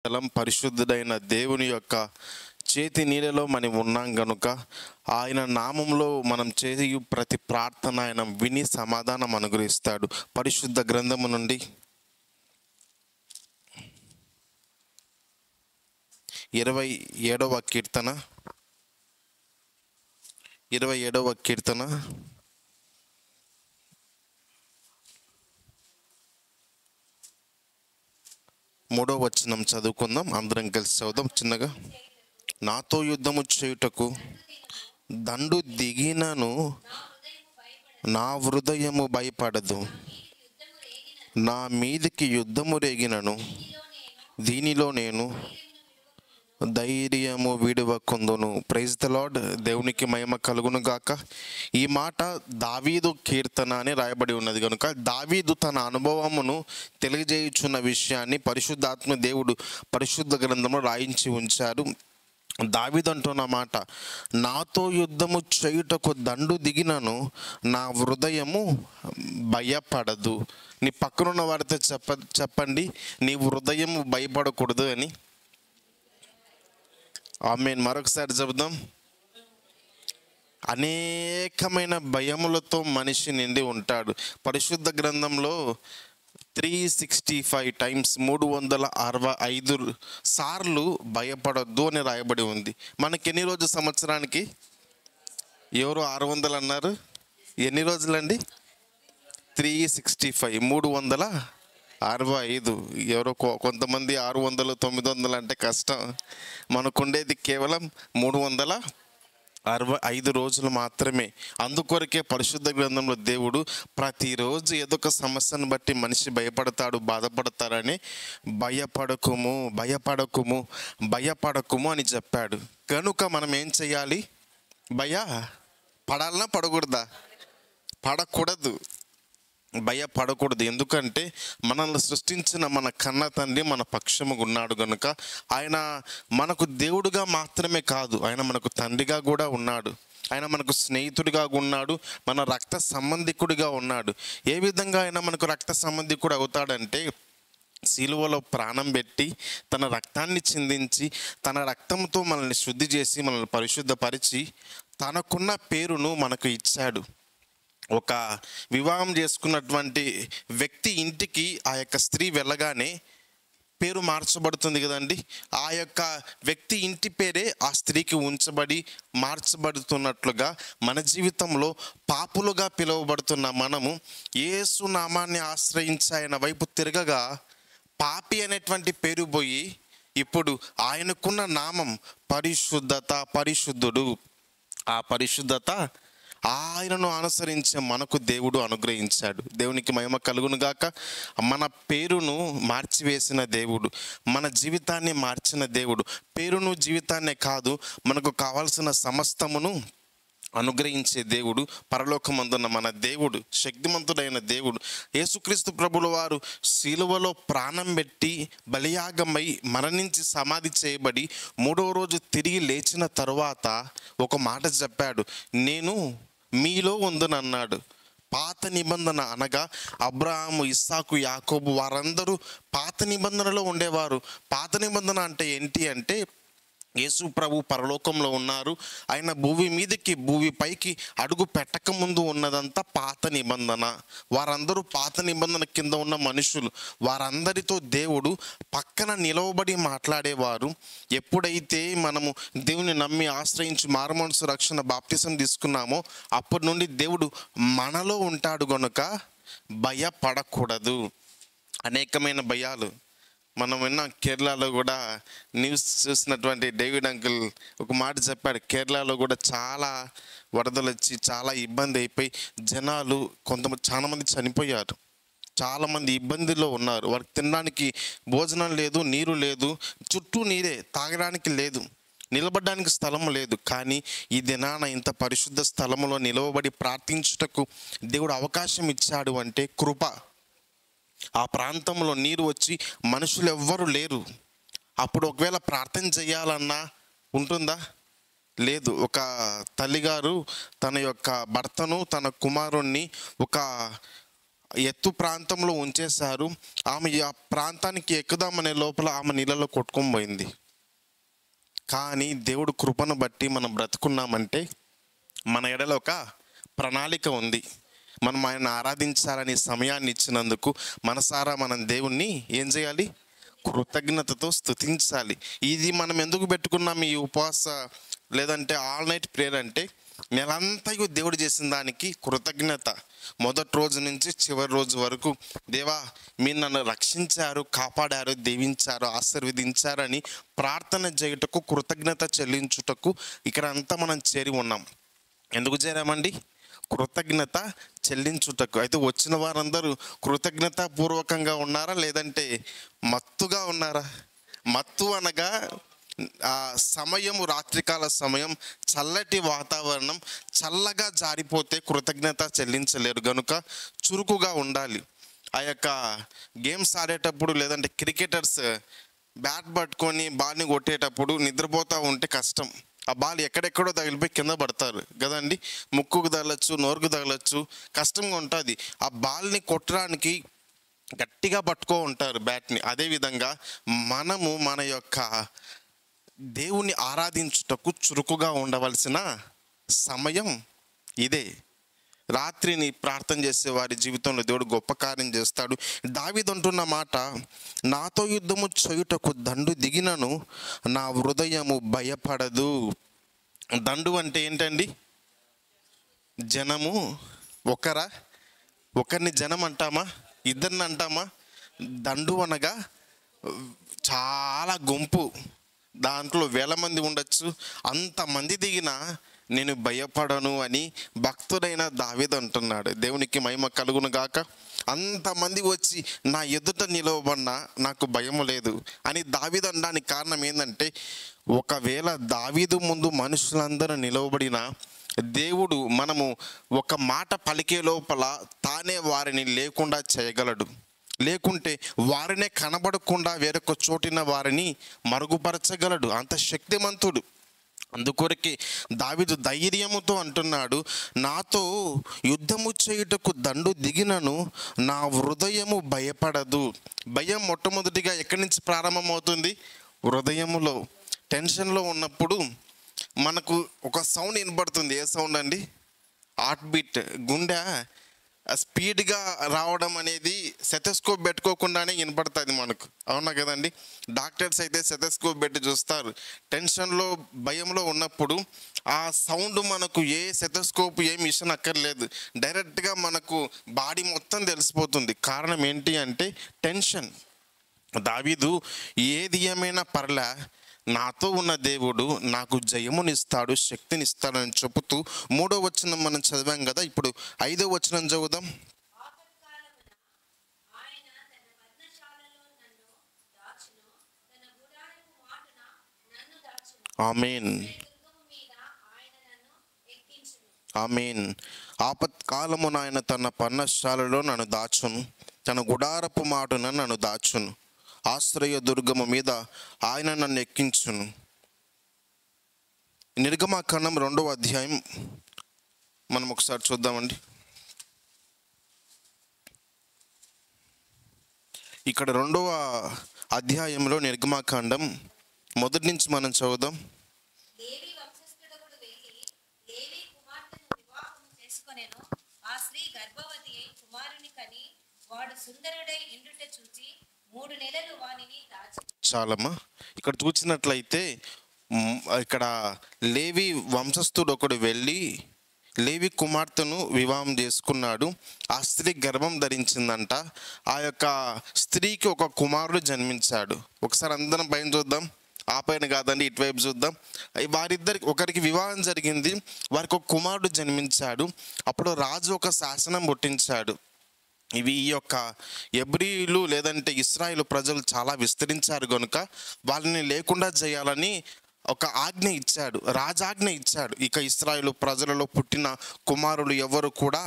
స్థలం పరిశుద్ధుడైన దేవుని యొక్క చేతి నీడలో మనం ఉన్నాం గనుక ఆయన నామంలో మనం చేయు ప్రతి ప్రార్థన ఆయన విని సమాధానం అనుగ్రహిస్తాడు. పరిశుద్ధ గ్రంథము నుండి 27వ కీర్తన 3వ వచనం చదువుకుందాం. అందరం కలిసి చదువుదాం చిన్నగా. నాతో యుద్ధము చేయుటకు దండు దిగినను నా హృదయము భయపడదు. నా మీదికి యుద్ధము రేగినను దీనిలో నేను ధైర్యము విడవకుందును. Praise the lord. దేవునికి మహిమ కలుగును గాక. ఈ మాట దావీదు కీర్తన అని రాయబడి ఉన్నది కనుక దావీదు తన అనుభవమును తెలియజేయుచున్న విషయాన్ని పరిశుద్ధాత్మ దేవుడు పరిశుద్ధ గ్రంథంలో రాయించి ఉంచారు. దావీదు అంటున్న మాట, నాతో యుద్ధము చేయుటకు దండు దిగినను నా హృదయము భయపడదు. నీ పక్కనున్న వారితో చెప్పండి, నీ హృదయం భయపడకూడదు అని. ఆమేన్. మరొకసారి చెబుదాం. అనేకమైన భయములతో మనిషి నిండి ఉంటాడు. పరిశుద్ధ గ్రంథంలో 365 టైమ్స్ 365 సార్లు భయపడొద్దు అని రాయబడి ఉంది. మనకి ఎన్ని రోజులు సంవత్సరానికి? ఎవరు 600 అన్నారు? ఎన్ని రోజులండి? 365 365. ఎవరో కొంతమంది 600 900 అంటే కష్టం. మనకుండేది కేవలం 365 రోజులు మాత్రమే. అందుకొరకే పరిశుద్ధ గ్రంథంలో దేవుడు ప్రతిరోజు ఏదో ఒక సమస్యను బట్టి మనిషి భయపడతాడు, బాధపడతారని భయపడకుము భయపడకుము భయపడకుము అని చెప్పాడు. కనుక మనం ఏం చెయ్యాలి? పడాలనా పడకూడదా? పడకూడదు, భయపడకూడదు. ఎందుకంటే మనల్ని సృష్టించిన మన కన్న తండ్రి మన పక్షముగా ఉన్నాడు గనుక ఆయన మనకు దేవుడుగా మాత్రమే కాదు, ఆయన మనకు తండ్రిగా కూడా ఉన్నాడు. ఆయన మనకు స్నేహితుడిగా ఉన్నాడు, మన రక్త సంబంధికుడిగా ఉన్నాడు. ఏ విధంగా ఆయన మనకు రక్త సంబంధికుడు అవుతాడంటే, సిలువలో ప్రాణం పెట్టి తన రక్తాన్ని చిందించి తన రక్తంతో మనల్ని శుద్ధి చేసి మనల్ని పరిశుద్ధపరిచి తనకున్న పేరును మనకు ఇచ్చాడు. ఒక వివాహం చేసుకున్నటువంటి వ్యక్తి ఇంటికి ఆ యొక్క స్త్రీ వెళ్ళగానే పేరు మార్చబడుతుంది కదండి. ఆ యొక్క వ్యక్తి ఇంటి పేరే ఆ స్త్రీకి ఉంచబడి మార్చబడుతున్నట్లుగా మన జీవితంలో పాపులుగా పిలువబడుతున్న మనము యేసు నామాన్ని ఆశ్రయించి ఆయన వైపు తిరగగా పాపి అనేటువంటి పేరు పోయి ఇప్పుడు ఆయనకున్న నామం పరిశుద్ధత, పరిశుద్ధుడు. ఆ పరిశుద్ధత ఆయనను అనుసరించే మనకు దేవుడు అనుగ్రహించాడు. దేవునికి మహిమ కలుగును గాక. మన పేరును మార్చివేసిన దేవుడు, మన జీవితాన్ని మార్చిన దేవుడు. పేరును జీవితాన్నే కాదు, మనకు కావాల్సిన సమస్తమును అనుగ్రహించే దేవుడు పరలోకమందున్న మన దేవుడు, శక్తిమంతుడైన దేవుడు. యేసుక్రీస్తు ప్రభుల వారు సిలువలో ప్రాణం పెట్టి బలియాగమై మరణించి సమాధి చేయబడి 3వ రోజు తిరిగి లేచిన తరువాత ఒక మాట చెప్పాడు, నేను మీలో ఉందునన్నాడు. పాత నిబంధన అనగా అబ్రహాము, ఇస్సాకు, యాకోబు వారందరూ పాత నిబంధనలో ఉండేవారు. పాత నిబంధన అంటే ఏంటి అంటే, యేసు ప్రభు పరలోకంలో ఉన్నారు, ఆయన భూమి పైకి అడుగు పెట్టక ముందు ఉన్నదంతా పాత నిబంధన. వారందరూ పాత నిబంధన కింద ఉన్న మనుషులు. వారందరితో దేవుడు పక్కన నిలవబడి మాట్లాడేవారు. ఎప్పుడైతే మనము దేవుని నమ్మి ఆశ్రయించి మారుమనసు రక్షణ బాప్తిసం తీసుకున్నామో అప్పటి నుండి దేవుడు మనలో ఉంటాడు గనుక భయపడకూడదు. అనేకమైన భయాలు మనం విన్న కేరళలో కూడా న్యూస్ చూసినటువంటి డేవిడ్ అంకుల్ ఒక మాట చెప్పాడు. కేరళలో కూడా చాలా వరదలు వచ్చి చాలా ఇబ్బంది అయిపోయి జనాలు చాలా మంది చనిపోయారు. చాలామంది ఇబ్బందుల్లో ఉన్నారు. వారికి తినడానికి భోజనం లేదు, నీరు లేదు, చుట్టూ నీరే, తాగడానికి లేదు, నిలబడడానికి స్థలం లేదు. కానీ ఈ దినాన ఇంత పరిశుద్ధ స్థలంలో నిలవబడి ప్రార్థించుటకు దేవుడు అవకాశం ఇచ్చాడు అంటే కృప. ఆ ప్రాంతంలో నీరు వచ్చి మనుషులు ఎవ్వరు లేరు. అప్పుడు ఒకవేళ ప్రార్థన చేయాలన్నా ఉంటుందా? లేదు. ఒక తల్లిగారు తన యొక్క భర్తను, తన కుమారుణ్ణి ఒక ఎత్తు ప్రాంతంలో ఉంచేశారు. ఆమె ఆ ప్రాంతానికి ఎక్కుదామనే లోపల ఆమె నీళ్ళలో కొట్టుకొని పోయింది. కానీ దేవుడు కృపను బట్టి మనం బ్రతుకున్నామంటే మన ఎడలో ఒక ప్రణాళిక ఉంది. మనం ఆయన ఆరాధించాలని సమయాన్ని ఇచ్చినందుకు మనసారా మనం దేవుణ్ణి ఏం చేయాలి? కృతజ్ఞతతో స్తుతించాలి. ఇది మనం ఎందుకు పెట్టుకున్నాం ఈ ఉపవాస లేదంటే ఆల్ నైట్ ప్రేయర్ అంటే నెలంతయు దేవుడు చేసిన దానికి కృతజ్ఞత. మొదటి రోజు నుంచి చివరి రోజు వరకు దేవా మీరు నన్ను రక్షించారు, కాపాడారు, దీవించారు, ఆశీర్వదించారని ప్రార్థన చేయుటకు, కృతజ్ఞత చెల్లించుటకు ఇక్కడ అంతా మనం చేరి ఉన్నాం. ఎందుకు చేరామండి? కృతజ్ఞత చెల్లించుటకు. అయితే వచ్చిన వారందరూ కృతజ్ఞత పూర్వకంగా ఉన్నారా లేదంటే మత్తుగా ఉన్నారా? మత్తు అనగా ఆ సమయము, రాత్రికాల సమయం, చల్లటి వాతావరణం, చల్లగా జారిపోతే కృతజ్ఞత చెల్లించలేరు. కనుక చురుకుగా ఉండాలి. ఆ యొక్క గేమ్స్ ఆడేటప్పుడు లేదంటే క్రికెటర్స్ బ్యాట్ పట్టుకొని బాల్ని కొట్టేటప్పుడు నిద్రపోతూ ఉంటే కష్టం. ఆ బాల్ ఎక్కడెక్కడో తగిలిపోయి కింద పడతారు కదండి. ముక్కుకు తగలచ్చు, నోరుకు తగలచ్చు, కష్టంగా ఉంటుంది. ఆ బాల్ని కొట్టడానికి గట్టిగా పట్టుకో ఉంటారు బ్యాట్ని. అదేవిధంగా మనము మన యొక్క దేవుణ్ణి ఆరాధించుటకు చురుకుగా ఉండవలసిన సమయం ఇదే. రాత్రిని ప్రార్థన చేసే వారి జీవితంలో దేవుడు గొప్ప కార్యం చేస్తాడు. దావీదు అంటున్న మాట, నాతో యుద్ధము చేయుటకు దండు దిగినను నా హృదయము భయపడదు. దండు అంటే ఏంటండి? జనము. ఒకరిని జనం అంటామా? ఇద్దరిని అంటామా? దండు అనగా చాలా గుంపు, దాంట్లో వేల మంది ఉండొచ్చు. అంతమంది దిగినా నేను భయపడను అని భక్తుడైన దావీదు అంటున్నాడు. దేవునికి మహిమ కలుగును గాక. అంతమంది వచ్చి నా ఎదుట నిలవబడినా నాకు భయము లేదు అని దావీదు అనడానికి కారణం ఏంటంటే, ఒకవేళ దావీదు ముందు మనుషులందరూ నిలవబడినా దేవుడు మనము ఒక మాట పలికే లోపల తానే వారిని లేకుండా చేయగలడు. లేకుంటే వారినే కనబడకుండా వేరొక చోటిన వారిని మరుగుపరచగలడు. అంత శక్తిమంతుడు. అందుకొరకే దావీదు ధైర్యముతో అంటున్నాడు, నాతో యుద్ధము చేయుటకు దండు దిగినను నా హృదయము భయపడదు. భయం మొట్టమొదటిగా ఎక్కడి నుంచి ప్రారంభమవుతుంది? హృదయములో. టెన్షన్లో ఉన్నప్పుడు మనకు ఒక సౌండ్ వినపడుతుంది. ఏ సౌండ్ అండి? Heart beat. గుండె స్పీడ్గా రావడం అనేది సెటస్కోప్ పెట్టుకోకుండానే వినపడుతుంది మనకు. అవునా కదండి? డాక్టర్స్ అయితే సెటస్కోప్ పెట్టి చూస్తారు. టెన్షన్లో, భయంలో ఉన్నప్పుడు ఆ సౌండ్ మనకు ఏ సెటస్కోప్, ఏ మిషన్ అక్కర్లేదు, డైరెక్ట్గా మనకు బాడీ మొత్తం తెలిసిపోతుంది. కారణం ఏంటి అంటే టెన్షన్. దావీదు ఏది ఏమైనా పర్లే, నాతో ఉన్న దేవుడు నాకు జయమునిస్తాడు, శక్తినిస్తాడని చెబుతూ 3వ వచనం మనం చదివాం కదా. ఇప్పుడు 5వ వచనం చదువుదాం. ఆమేన్, ఆమేన్. ఆపత్కాలమున ఆయన తన పర్ణశాలలో నన్ను దాచును, తన గుడారపు మాటున నన్ను దాచును, ఆశ్రయ దుర్గము మీద ఆయన నన్ను ఎక్కించును. నిర్గమకాండం 2వ అధ్యాయం మనం ఒకసారి చూద్దామండి. ఇక్కడ 2వ అధ్యాయంలో నిర్గమకాండం మొదటి నుంచి మనం చదువుదాం. చాలమ్మా. ఇక్కడ చూసినట్లయితే ఇక్కడ లేవి వంశస్థుడు ఒకడు వెళ్ళి లేవి కుమార్తెను వివాహం చేసుకున్నాడు. ఆ స్త్రీ గర్భం ధరించిందంట. ఆ యొక్క స్త్రీకి ఒక కుమారుడు జన్మించాడు. ఒకసారి అందరం పైన చూద్దాం. ఆ పైన కాదండి, ఇటువైపు చూద్దాం. వారిద్దరికి ఒకరికి వివాహం జరిగింది, వారికి ఒక కుమారుడు జన్మించాడు. అప్పుడు రాజు ఒక శాసనం పుట్టించాడు. ఈ యొక్క ఎబ్రీలు లేదంటే ఇశ్రాయేలు ప్రజలు చాలా విస్తరించారు కనుక వాళ్ళని లేకుండా చేయాలని ఒక ఆజ్ఞ ఇచ్చాడు, రాజాజ్ఞ ఇచ్చాడు. ఇక ఇశ్రాయేలు ప్రజలలో పుట్టిన కుమారులు ఎవరు కూడా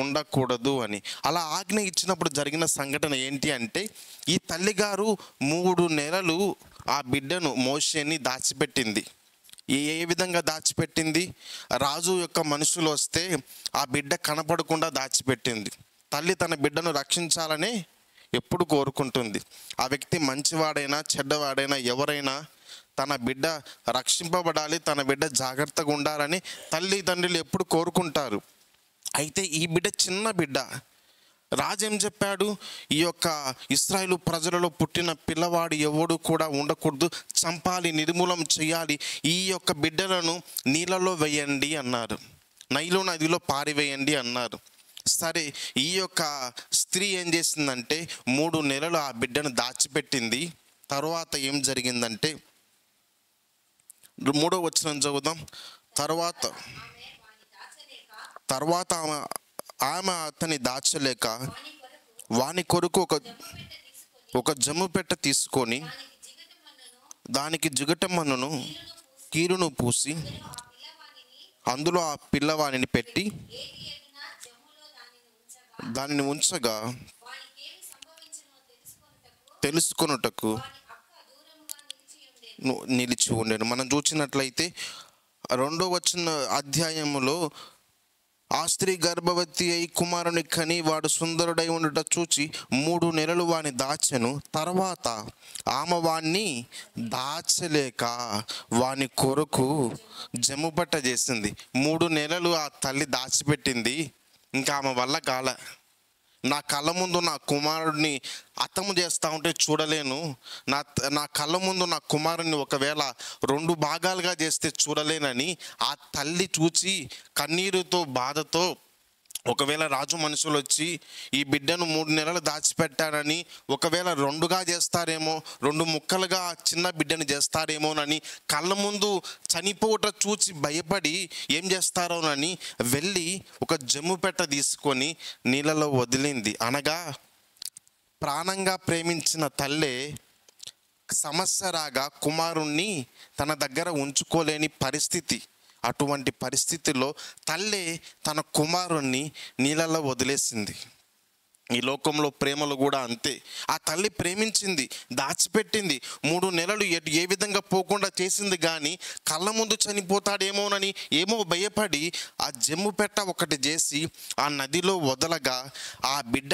ఉండకూడదు అని. అలా ఆజ్ఞ ఇచ్చినప్పుడు జరిగిన సంఘటన ఏంటి అంటే, ఈ తల్లిగారు 3 నెలలు ఆ బిడ్డను మోషేని దాచిపెట్టింది. ఏ విధంగా దాచిపెట్టింది? రాజు యొక్క మనుషులు వస్తే ఆ బిడ్డ కనపడకుండా దాచిపెట్టింది. తల్లి తన బిడ్డను రక్షించాలని ఎప్పుడు కోరుకుంటుంది. ఆ వ్యక్తి మంచివాడైనా చెడ్డవాడైనా ఎవరైనా తన బిడ్డ రక్షింపబడాలి, తన బిడ్డ జాగ్రత్తగా ఉండాలని తల్లిదండ్రులు ఎప్పుడు కోరుకుంటారు. అయితే ఈ బిడ్డ చిన్న బిడ్డ. రాజు ఏం చెప్పాడు? ఈ యొక్క ఇశ్రాయేలు ప్రజలలో పుట్టిన పిల్లవాడు ఎవడు కూడా ఉండకూడదు, చంపాలి, నిర్మూలం చేయాలి, ఈ యొక్క బిడ్డలను నీళ్ళలో వేయండి అన్నారు, నైలు నదిలో పారివేయండి అన్నారు. సరే, ఈ యొక్క స్త్రీ ఏం చేసిందంటే 3 నెలలు ఆ బిడ్డను దాచిపెట్టింది. తర్వాత ఏం జరిగిందంటే 3వ వచనం చదువుదాం. తర్వాత ఆమె అతని దాచలేక వాని కొరకు ఒక జమ్ము పెట్ట తీసుకొని దానికి జిగటమ్మను కీలును పూసి అందులో ఆ పిల్లవానిని పెట్టి దానిని ఉంచగా తెలుసుకొనుటకు నిలిచి ఉండేను. మనం చూసినట్లయితే 2వ అధ్యాయములో ఆ స్త్రీ గర్భవతి అయి కుమారుని కని వాడు సుందరుడై ఉండట చూచి 3 నెలలు వాని దాచెను. తర్వాత ఆమె వాణ్ణి దాచలేక వాని కొరకు జమ్ముపట్ట చేసింది. 3 నెలలు ఆ తల్లి దాచిపెట్టింది. ఇంకా ఆమె వల్ల కాల. నా కళ్ళ ముందు నా కుమారుడిని హతము చేస్తూ ఉంటే చూడలేను, నా కళ్ళ ముందు నా కుమారుడిని ఒకవేళ 2 భాగాలుగా చేస్తే చూడలేనని ఆ తల్లి చూచి కన్నీరుతో బాధతో, ఒకవేళ రాజు మనుషులు వచ్చి ఈ బిడ్డను 3 నెలలు దాచిపెట్టానని ఒకవేళ 2గా చేస్తారేమో, 2 ముక్కలుగా చిన్న బిడ్డను చేస్తారేమోనని కళ్ళ ముందు చనిపోట చూచి భయపడి ఏం చేస్తారోనని వెళ్ళి ఒక జమ్ము పెట్ట తీసుకొని నీళ్ళలో వదిలింది. అనగా ప్రాణంగా ప్రేమించిన తల్లే సమస్య రాగా కుమారుణ్ణి తన దగ్గర ఉంచుకోలేని పరిస్థితి. అటువంటి పరిస్థితిలో తల్లి తన కుమారుణ్ణి నీళ్ళలో వదిలేసింది. ఈ లోకంలో ప్రేమలు కూడా అంతే. ఆ తల్లి ప్రేమించింది, దాచిపెట్టింది, 3 నెలలు ఏ విధంగా పోకుండా చేసింది. కానీ కళ్ళ ముందు చనిపోతాడేమోనని ఏమో భయపడి ఆ జమ్ము పెట్ట ఒకటి చేసి ఆ నదిలో వదలగా ఆ బిడ్డ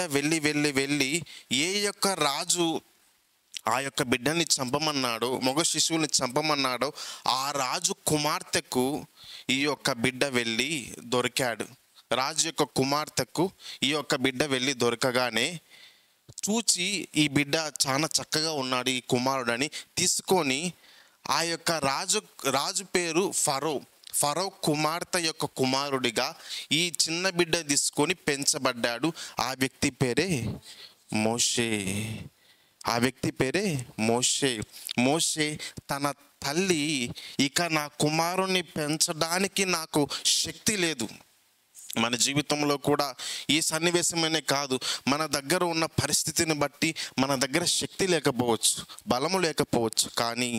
వెళ్ళి ఏ యొక్క రాజు ఆ యొక్క బిడ్డని చంపమన్నాడో, మగ శిశువుని చంపమన్నాడో ఆ రాజు కుమార్తెకు ఈ యొక్క బిడ్డ వెళ్ళి దొరికాడు. రాజు యొక్క కుమార్తెకు ఈ యొక్క బిడ్డ వెళ్ళి దొరకగానే చూచి ఈ బిడ్డ చాలా చక్కగా ఉన్నాడు ఈ కుమారుడని తీసుకొని ఆ యొక్క రాజు పేరు ఫరో కుమార్తె యొక్క కుమారుడిగా ఈ చిన్న బిడ్డ తీసుకొని పెంచబడ్డాడు. ఆ వ్యక్తి పేరే మోషే. మోషే తన తల్లి ఇక నా కుమారుణ్ణి పెంచడానికి నాకు శక్తి లేదు. మన జీవితంలో కూడా ఈ సన్నివేశమనే కాదు, మన దగ్గర ఉన్న పరిస్థితిని బట్టి మన దగ్గర శక్తి లేకపోవచ్చు, బలము లేకపోవచ్చు, కానీ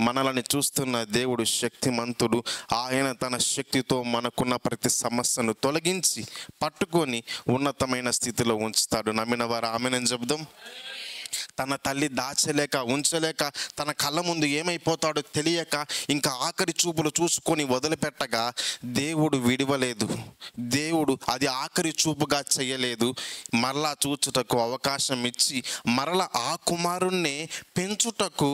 మనల్ని చూస్తున్న దేవుడు శక్తిమంతుడు. ఆయన తన శక్తితో మనకున్న ప్రతి సమస్యను తొలగించి పట్టుకొని ఉన్నతమైన స్థితిలో ఉంచుతాడు. నమ్మిన వారు ఆమేన్ చెబుదాం. తన తల్లి దాచలేక ఉంచలేక తన కళ్ళ ముందు ఏమైపోతాడో తెలియక ఇంకా ఆఖరి చూపులు చూసుకొని వదిలిపెట్టగా దేవుడు విడివలేదు. దేవుడు అది ఆఖరి చూపుగా చేయలేదు, మరలా చూచుటకు అవకాశం ఇచ్చి మరలా ఆ కుమారుణ్ణి పెంచుటకు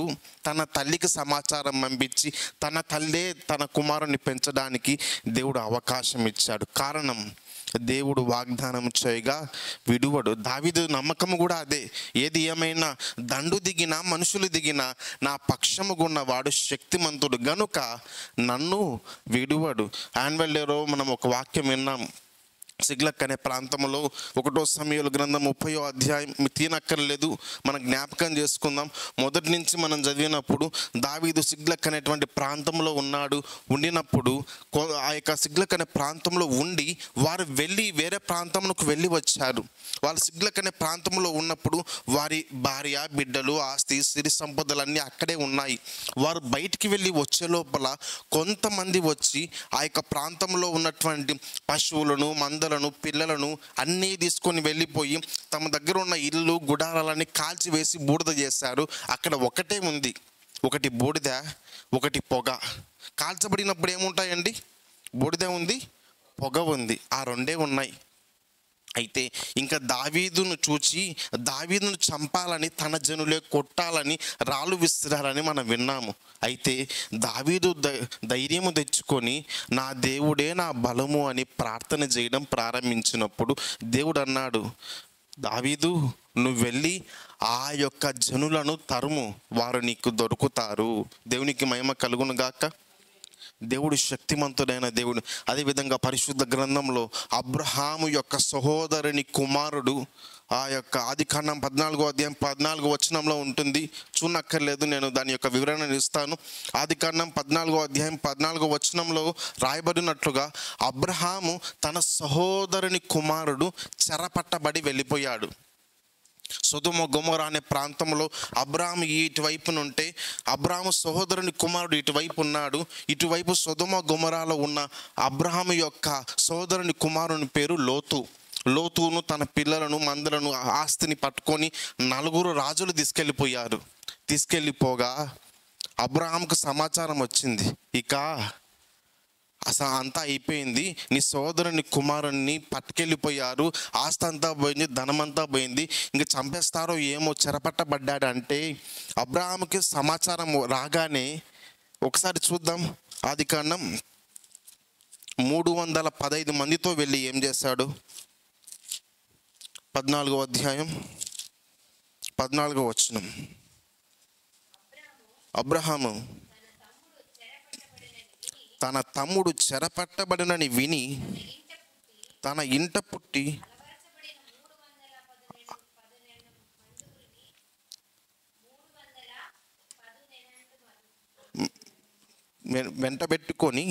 తన తల్లికి సమాచారం పంపించి తన తల్లే తన కుమారుణ్ణి పెంచడానికి దేవుడు అవకాశం ఇచ్చాడు. కారణం, దేవుడు వాగ్దానం చేయగా విడువడు. దావీదు నమ్మకం కూడా అదే. ఏది ఏమైనా దండు దిగినా మనుషులు దిగినా నా పక్షముగున్నవాడు శక్తిమంతుడు గనుక నన్ను విడువడు. యాన్యువల్ డేలో మనం ఒక వాక్యం విన్నాం. సిగ్లక్ అనే ప్రాంతంలో 1వ సమూయేలు గ్రంథం 30వ అధ్యాయం తీనక్కర్లేదు, మనం జ్ఞాపకం చేసుకుందాం. మొదటి నుంచి మనం చదివినప్పుడు దావీదు సిగ్లక్ అనేటువంటి ప్రాంతంలో ఉండినప్పుడు ఆ యొక్క సిగ్లక్ అనే ప్రాంతంలో ఉండి వారు వెళ్ళి వేరే ప్రాంతంలోకి వెళ్ళి వచ్చారు. వాళ్ళు సిగ్లక్ అనే ప్రాంతంలో ఉన్నప్పుడు వారి భార్య, బిడ్డలు, ఆస్తి, సిరి సంపదలన్నీ అక్కడే ఉన్నాయి. వారు బయటికి వెళ్ళి వచ్చే లోపల కొంతమంది వచ్చి ఆ యొక్క ప్రాంతంలో ఉన్నటువంటి పశువులను, మందలను, పిల్లలను అన్నీ తీసుకొని వెళ్ళిపోయి తమ దగ్గర ఉన్న ఇల్లు, గుడారాలన్నీ కాల్చివేసి బూడిద చేశారు. అక్కడ ఒకటే ఉంది, ఒకటి బూడిద, ఒకటి పొగ. కాల్చబడినప్పుడు ఏముంటాయండి? బూడిద ఉంది, పొగ ఉంది, ఆ రెండే ఉన్నాయి. అయితే ఇంకా దావీదును చూచి దావీదును చంపాలని తన జనులే కొట్టాలని రాళ్ళు విసిరారని మనం విన్నాము. అయితే దావీదు ధైర్యము తెచ్చుకొని నా దేవుడే నా బలము అని ప్రార్థన చేయడం ప్రారంభించినప్పుడు దేవుడు అన్నాడు, దావీదు నువ్వు వెళ్ళి ఆ యొక్క జనులను తరుము, వారు నీకు దొరుకుతారు. దేవునికి మహిమ కలుగును గాక. దేవుడు శక్తిమంతుడైన దేవుడు. అదేవిధంగా పరిశుద్ధ గ్రంథంలో అబ్రహాము యొక్క సహోదరుని కుమారుడు, ఆ యొక్క ఆదికాండం 14 ఉంటుంది, చూనక్కర్లేదు, నేను దాని యొక్క వివరణ ఇస్తాను. ఆదికాండం 14 రాయబడినట్లుగా అబ్రహాము తన సహోదరుని కుమారుడు చెరపట్టబడి వెళ్ళిపోయాడు. సొదొమ గొమొర అనే ప్రాంతంలో అబ్రాహాము ఇటువైపునుంటే అబ్రాహాము సహోదరుని కుమారుడు ఇటువైపు ఉన్నాడు. ఇటువైపు సొదొమ గొమొరాలో ఉన్న అబ్రాహాము యొక్క సహోదరుని కుమారుని పేరు లోతు. లోతును తన పిల్లలను మందలను ఆస్తిని పట్టుకొని 4 రాజులు తీసుకెళ్ళిపోగా అబ్రాహాముకు సమాచారం వచ్చింది, ఇక అసలు అంతా అయిపోయింది, నీ సోదరుని కుమారుణ్ణి పట్టుకెళ్ళిపోయారు, ఆస్తి అంతా పోయింది, ధనమంతా పోయింది, ఇంక చంపేస్తారో ఏమో, చెరపట్టబడ్డాడు. అంటే అబ్రాహాముకి సమాచారం రాగానే ఒకసారి చూద్దాం. ఆదికాండం 315 మందితో వెళ్ళి ఏం చేశాడు? 14వ అధ్యాయం 14వ వచనం. అబ్రహాము తన తమ్ముడు చెరపట్టబడినని విని తన ఇంట పుట్టి వెంటబెట్టుకొని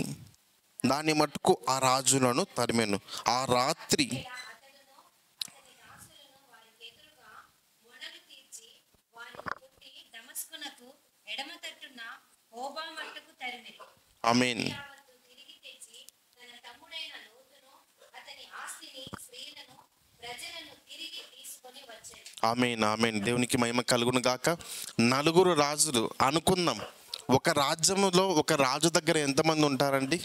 దాని మట్టుకు ఆ రాజులను తరిమెను. ఆ రాత్రి ఆమేన్. ఆమేన్ ఆమేన్. దేవునికి మహిమ కలుగును గాక. 4 రాజులు అనుకుందాం. ఒక రాజ్యములో ఒక రాజు దగ్గర ఎంతమంది ఉంటారండి?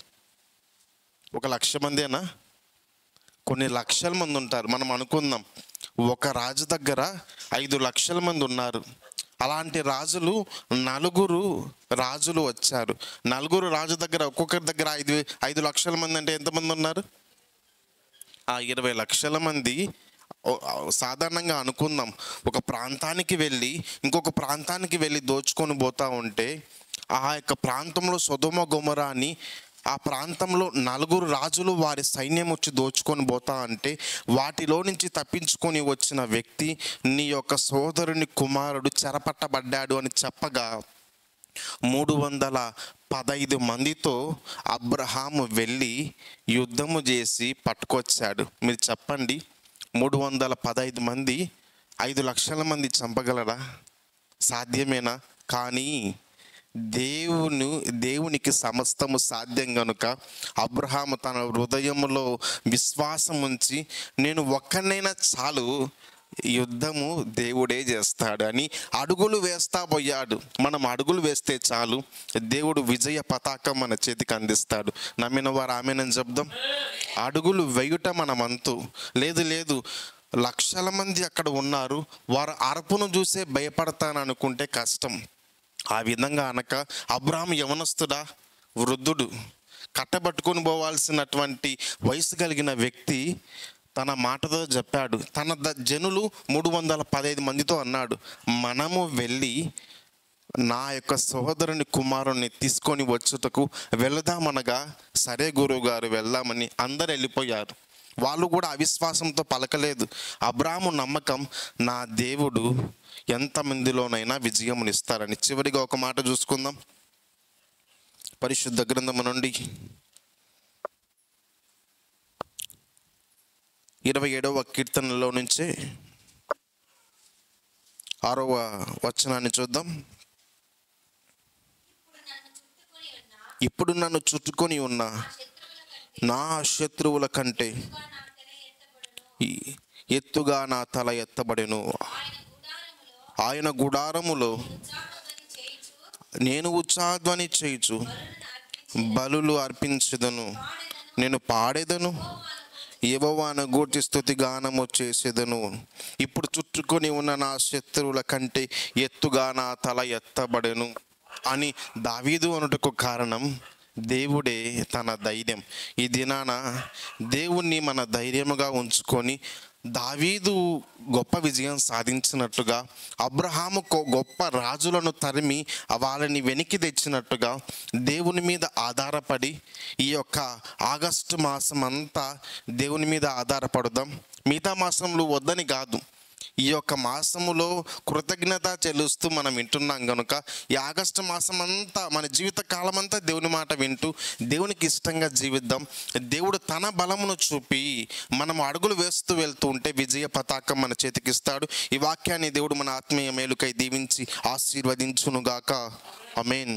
1,00,000 మందేనా? కొన్ని లక్షల మంది ఉంటారు. మనం అనుకుందాం ఒక రాజు దగ్గర 5 లక్షల మంది ఉన్నారు. అలాంటి రాజులు 4 రాజులు వచ్చారు. 4 రాజు దగ్గర ఒక్కొక్కరి దగ్గర 5 లక్షల మంది అంటే ఎంతమంది ఉన్నారు? 20 లక్షల మంది. సాధారణంగా అనుకుందాం, ఒక ప్రాంతానికి వెళ్ళి ఇంకొక ప్రాంతానికి వెళ్ళి దోచుకొని పోతా ఉంటే ఆ యొక్క ప్రాంతంలో సొదొమ గొమొర అని ఆ ప్రాంతంలో 4 రాజులు వారి సైన్యం వచ్చి దోచుకొని పోతా అంటే వాటిలో నుంచి తప్పించుకొని వచ్చిన వ్యక్తి నీ యొక్క సోదరుని కుమారుడు చెరపట్టబడ్డాడు అని చెప్పగా 315 మందితో అబ్రహాము వెళ్ళి యుద్ధము చేసి పట్టుకొచ్చాడు. మీరు చెప్పండి, 315 మంది 5 లక్షల మంది చంపగలరా? సాధ్యమేనా? కానీ దేవునికి సమస్తము సాధ్యం కనుక అబ్రహాము తన హృదయంలో విశ్వాసం ఉంచి నేను ఒక్కనైనా చాలు, యుద్ధము దేవుడే చేస్తాడు అని అడుగులు వేస్తా పోయాడు. మనం అడుగులు వేస్తే చాలు, దేవుడు విజయ పతాకం మన చేతికి అందిస్తాడు. నమ్మిన వారు ఆమేనని చెప్దాం. అడుగులు వేయుట మన వంతు. లేదు లక్షల మంది అక్కడ ఉన్నారు, వారు అరుపును చూసే భయపడతాననుకుంటే కష్టం. ఆ విధంగా అనక అబ్రహాము యవనస్తుడా, వృద్ధుడు, కట్టబట్టుకొని పోవాల్సినటువంటి వయసు కలిగిన వ్యక్తి తన మాటతో చెప్పాడు. తన జనులు 315 మందితో అన్నాడు, మనము వెళ్ళి నా యొక్క సహోదరుని కుమారుణ్ణి తీసుకొని వచ్చుటకు వెళదామనగా సరే గురువు గారు వెళ్దామని అందరు వెళ్ళిపోయారు. వాళ్ళు కూడా అవిశ్వాసంతో పలకలేదు. అబ్రాహాము నమ్మకం, నా దేవుడు ఎంతమందిలోనైనా విజయమునిస్తారని. చివరిగా ఒక మాట చూసుకుందాం. పరిశుద్ధ గ్రంథము నుండి 27వ కీర్తనలో నుంచే 6వ వచనాన్ని చూద్దాం. ఇప్పుడు నన్ను చుట్టుకొని ఉన్న నా శత్రువుల కంటే ఎత్తుగా నా తల ఎత్తబడెను. ఆయన గుడారములో నేను ఉచ్చాధ్వని చేయుచు బలులు అర్పించెదను. నేను పాడేదను, యెహోవాను గూర్చి స్తుతి గానము చేసేదను. ఇప్పుడు చుట్టుకొని ఉన్న నా శత్రువుల కంటే ఎత్తుగా నా తల ఎత్తబడెను అని దావీదు అనుటకు కారణం దేవుడే తన ధైర్యం. ఈ దినాన దేవుణ్ణి మన ధైర్యముగా ఉంచుకొని దావీదు గొప్ప విజయం సాధించినట్టుగా, అబ్రహాము గొప్ప రాజులను తరిమి వాళ్ళని వెనక్కి తెచ్చినట్టుగా దేవుని మీద ఆధారపడి ఈ యొక్క ఆగస్టు మాసం అంతా దేవుని మీద ఆధారపడదాం. మిగతా మాసంలో వద్దని కాదు, ఈ యొక్క మాసములో కృతజ్ఞత చెల్లిస్తూ మనం వింటున్నాం కనుక ఈ ఆగస్టు మాసం అంతా మన జీవిత కాలం అంతా దేవుని మాట వింటూ దేవునికి ఇష్టంగా జీవిద్దాం. దేవుడు తన బలమును చూపి మనం అడుగులు వేస్తూ వెళ్తూ ఉంటే విజయ పతాకం మన చేతికిస్తాడు. ఈ వాక్యాన్ని దేవుడు మన ఆత్మీయ మేలుకై దీవించి ఆశీర్వదించునుగాక. ఆమేన్.